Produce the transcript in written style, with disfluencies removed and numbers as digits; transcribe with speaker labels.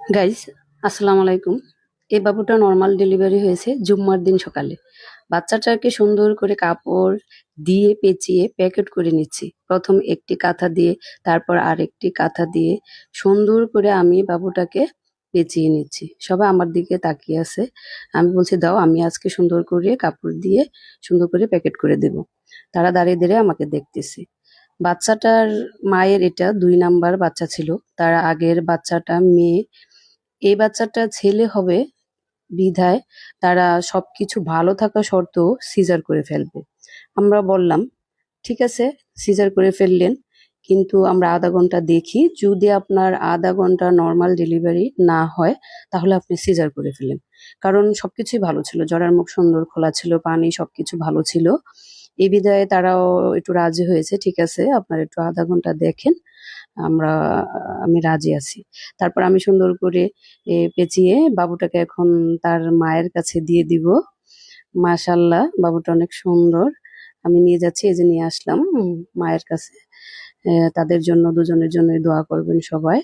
Speaker 1: Guys, আসসালামু আলাইকুম। এই বাবুটা নর্মাল ডেলিভারি হয়েছে জুম্মার দিন সকালে। বাচ্চাটাকে সুন্দর করে কাপড় দিয়ে পেঁচিয়ে প্যাকেট করে নিচ্ছি। প্রথম একটি কাঁথা দিয়ে, তারপর আরেকটি কাঁথা দিয়ে সুন্দর করে আমি বাবুটাকে পেঁচিয়ে নিচ্ছি। সবাই আমার দিকে তাকিয়ে আছে। আমি বলছি, দাও, আমি আজকে সুন্দর করে কাপড় দিয়ে সুন্দর করে প্যাকেট করে দেব। তারা দাঁড়িয়ে দাঁড়িয়ে আমাকে দেখতেছে। বাচ্চাটার মায়ের এটা ২ নাম্বার বাচ্চা ছিল। তার আগের বাচ্চাটা মেয়ে। এই বাচ্চাটা ছেলে হবে বিধায় তারা সবকিছু ভালো থাকা সত্ত্বেও সিজার করে ফেলবে। আমরা বললাম, ঠিক আছে, সিজার করে ফেললেন, কিন্তু আমরা আধা ঘন্টা দেখি, যদি আপনার আধা ঘন্টা নর্মাল ডেলিভারি না হয় তাহলে আপনি সিজার করে ফেলেন। কারণ সবকিছুই ভালো ছিল, জরার মুখ সুন্দর খোলা ছিল, পানি সবকিছু ভালো ছিল। এই বিধায় তারাও একটু রাজি হয়েছে, ঠিক আছে, আপনারা একটু আধা ঘন্টা দেখেন, আমরা আমি রাজি আছি। তারপর আমি সুন্দর করে পেঁচিয়ে বাবুটাকে এখন তার মায়ের কাছে দিয়ে দিব। মাশাল্লাহ, বাবুটা অনেক সুন্দর। আমি নিয়ে যাচ্ছি, এই যে নিয়ে আসলাম মায়ের কাছে। তাদের জন্য, দুজনের জন্যই দোয়া করবেন সবাই।